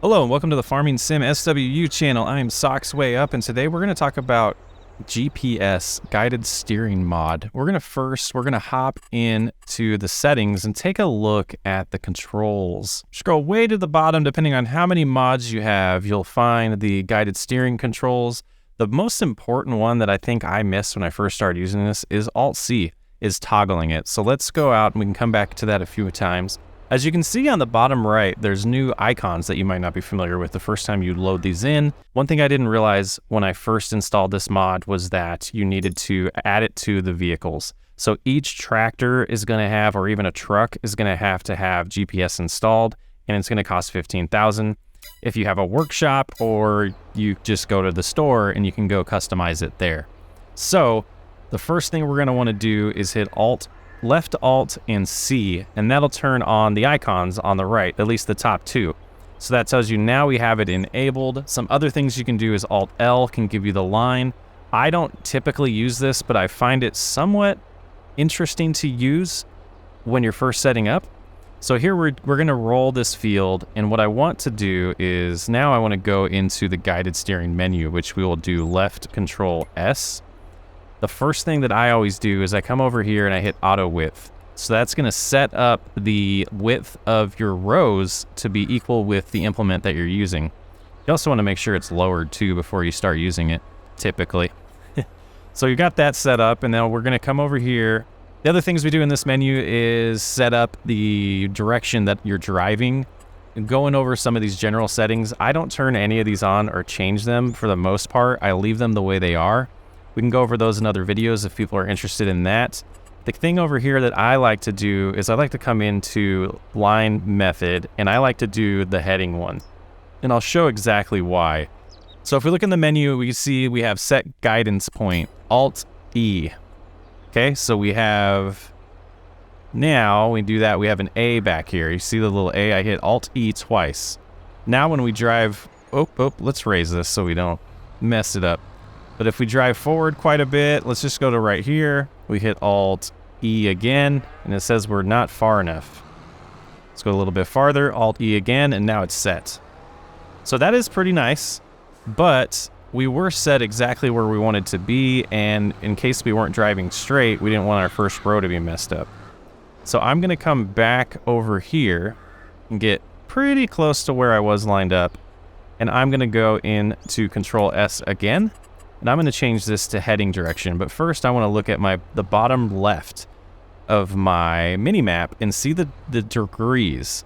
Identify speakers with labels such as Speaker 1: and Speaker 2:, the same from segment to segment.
Speaker 1: Hello and welcome to the Farming Sim SWU channel. I'm SoxWayUp and today we're going to talk about GPS guided steering mod. We're going to hop into the settings and take a look at the controls. Scroll way to the bottom. Depending on how many mods you have, you'll find the guided steering controls. The most important one that I think I missed when I first started using this is Alt-C, is toggling it. So let's go out and we can come back to that a few times. As you can see on the bottom right, there's new icons that you might not be familiar with the first time you load these in. One thing I didn't realize when I first installed this mod was that you needed to add it to the vehicles. So each tractor is going to have, or even a truck is going to have GPS installed, and it's going to cost $15,000. If you have a workshop, or you just go to the store and you can go customize it there. So the first thing we're going to want to do is hit left Alt and C, and that'll turn on the icons on the right, at least the top two. So that tells you now we have it enabled. Some other things you can do is Alt L can give you the line. I don't typically use this, but I find it somewhat interesting to use when you're first setting up. So here we're gonna roll this field, and what I want to do is now I want to go into the guided steering menu, which we will do left Control S. The first thing that I always do is I come over here and I hit auto width. So that's going to set up the width of your rows to be equal with the implement that you're using. You also want to make sure it's lowered too before you start using it, typically. So you got that set up, and then we're going to come over here. The other things we do in this menu is set up the direction that you're driving. Going over some of these general settings, I don't turn any of these on or change them for the most part. I leave them the way they are. We can go over those in other videos if people are interested in that. The thing over here that I like to do is I like to come into line method, and I like to do the heading one. And I'll show exactly why. So if we look in the menu, we see we have set guidance point, Alt-E. Okay, so we have, now we do that, we have an A back here. You see the little A, I hit Alt-E twice. Now when we drive, let's raise this so we don't mess it up. But if we drive forward quite a bit, let's just go to right here. We hit Alt-E again, and it says we're not far enough. Let's go a little bit farther, Alt-E again, and now it's set. So that is pretty nice, but we were set exactly where we wanted to be, and in case we weren't driving straight, we didn't want our first row to be messed up. So I'm gonna come back over here and get pretty close to where I was lined up, and I'm gonna go into Control S again. And I'm going to change this to heading direction. But first, I want to look at the bottom left of my mini map and see the degrees.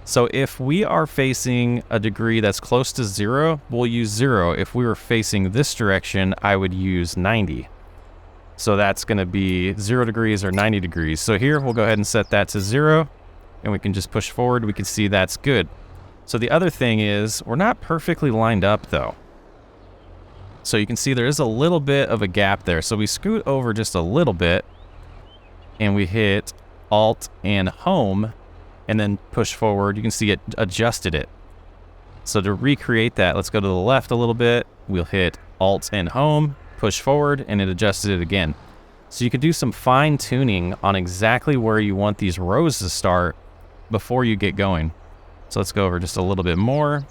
Speaker 1: So if we are facing a degree that's close to 0, we'll use 0. If we were facing this direction, I would use 90. So that's going to be 0 degrees or 90 degrees. So here, we'll go ahead and set that to 0. And we can just push forward. We can see that's good. So the other thing is, we're not perfectly lined up, though. So you can see there is a little bit of a gap there. So we scoot over just a little bit, and we hit Alt and Home, and then push forward. You can see it adjusted it. So to recreate that, let's go to the left a little bit. We'll hit Alt and Home, push forward, and it adjusted it again. So you can do some fine tuning on exactly where you want these rows to start before you get going. So let's go over just a little bit more.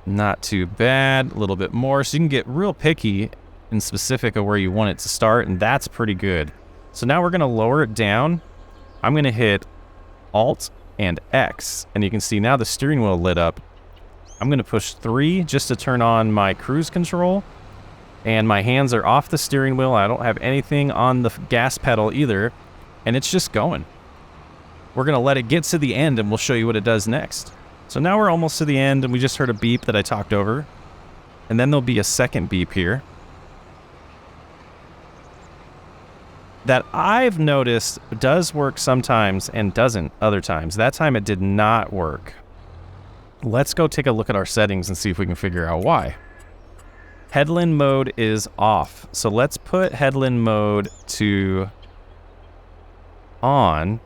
Speaker 1: Not too bad, a little bit more. So you can get real picky and specific of where you want it to start, and that's pretty good. So now we're gonna lower it down. I'm gonna hit Alt and X, and you can see now the steering wheel lit up. I'm gonna push 3 just to turn on my cruise control, and my hands are off the steering wheel. I don't have anything on the gas pedal either, and it's just going. We're gonna let it get to the end, and we'll show you what it does next. So now we're almost to the end, and we just heard a beep that I talked over. And then there'll be a second beep here that I've noticed does work sometimes and doesn't other times. That time it did not work. Let's go take a look at our settings and see if we can figure out why. Headland mode is off. So let's put headland mode to on.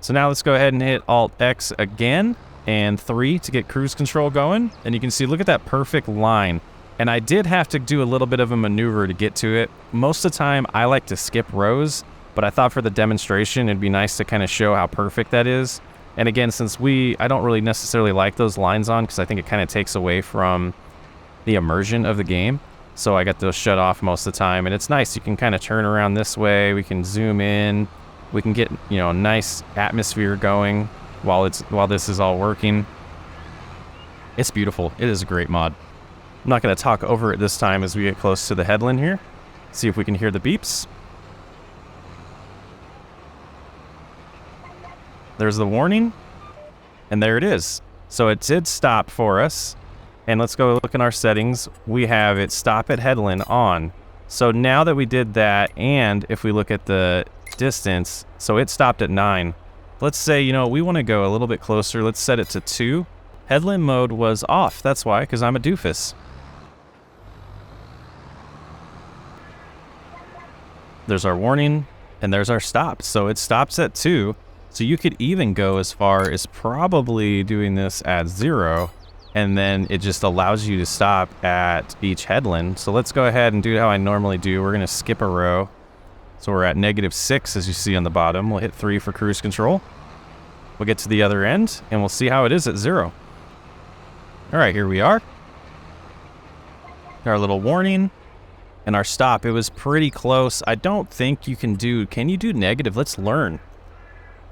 Speaker 1: So now let's go ahead and hit Alt-X again. And 3 to get cruise control going. And you can see, look at that perfect line. And I did have to do a little bit of a maneuver to get to it. Most of the time, I like to skip rows, but I thought for the demonstration, it'd be nice to kind of show how perfect that is. And again, since I don't really necessarily like those lines on because I think it kind of takes away from the immersion of the game. So I got those shut off most of the time, and it's nice. You can kind of turn around this way. We can zoom in. We can get, you know, nice atmosphere going while this is all working. It's beautiful. It is a great mod. I'm not going to talk over it this time as we get close to the headland here. See if we can hear the beeps. There's the warning, and there it is. So it did stop for us. And let's go look in our settings. We have it stop at headland on. So now that we did that, and if we look at the distance, so it stopped at 9. Let's say, you know, we want to go a little bit closer. Let's set it to 2. Headland mode was off. That's why, because I'm a doofus. There's our warning, and there's our stop. So it stops at 2. So you could even go as far as probably doing this at 0. And then it just allows you to stop at each headland. So let's go ahead and do how I normally do. We're going to skip a row. So we're at -6, as you see on the bottom. We'll hit 3 for cruise control. We'll get to the other end, and we'll see how it is at 0. All right, here we are. Our little warning and our stop. It was pretty close. I don't think you can you do negative? Let's learn.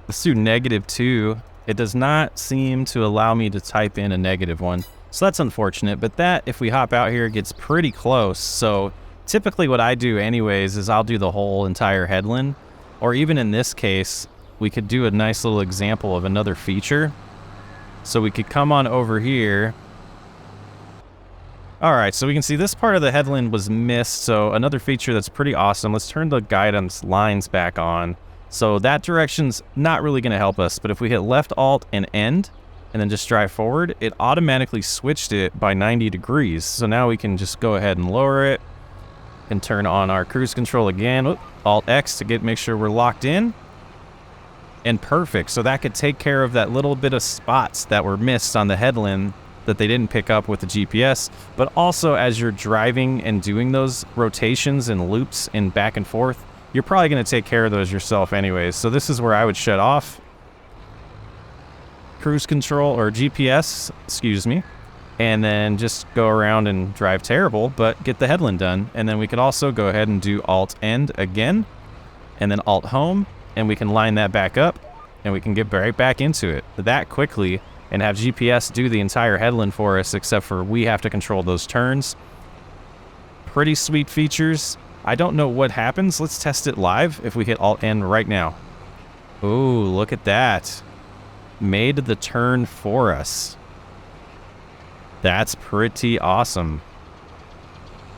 Speaker 1: Let's do -2. It does not seem to allow me to type in a -1. So that's unfortunate, but that, if we hop out here, gets pretty close. So typically what I do anyways is I'll do the whole entire headland, or even in this case, we could do a nice little example of another feature. So we could come on over here. All right, so we can see this part of the headland was missed. So another feature that's pretty awesome. Let's turn the guidance lines back on. So that direction's not really going to help us, but if we hit left alt and end and then just drive forward, it automatically switched it by 90 degrees. So now we can just go ahead and lower it and turn on our cruise control again. Alt X to make sure we're locked in. And perfect. So that could take care of that little bit of spots that were missed on the headland that they didn't pick up with the GPS. But also as you're driving and doing those rotations and loops and back and forth, you're probably going to take care of those yourself anyways. So this is where I would shut off cruise control, or GPS, excuse me, and then just go around and drive terrible, but get the headland done. And then we could also go ahead and do Alt End again, and then Alt Home, and we can line that back up, and we can get right back into it that quickly and have GPS do the entire headland for us, except for we have to control those turns. Pretty sweet features. I don't know what happens. Let's test it live if we hit Alt-N right now. Ooh, look at that. Made the turn for us. That's pretty awesome.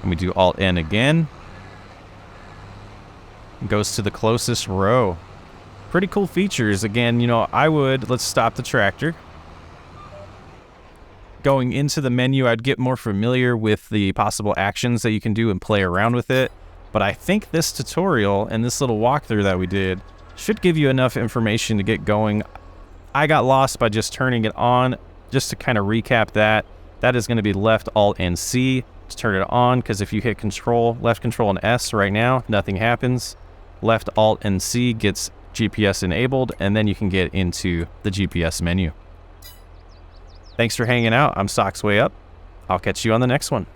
Speaker 1: And we do Alt-N again. It goes to the closest row. Pretty cool features. Again, you know, let's stop the tractor. Going into the menu, I'd get more familiar with the possible actions that you can do and play around with it. But I think this tutorial and this little walkthrough that we did should give you enough information to get going. I got lost by just turning it on. Just to kind of recap that is going to be left Alt and C to turn it on, because if you hit left control and S right now, nothing happens. Left Alt and C gets GPS enabled, and then you can get into the GPS menu. Thanks for hanging out. I'm Sockswayup. I'll catch you on the next one.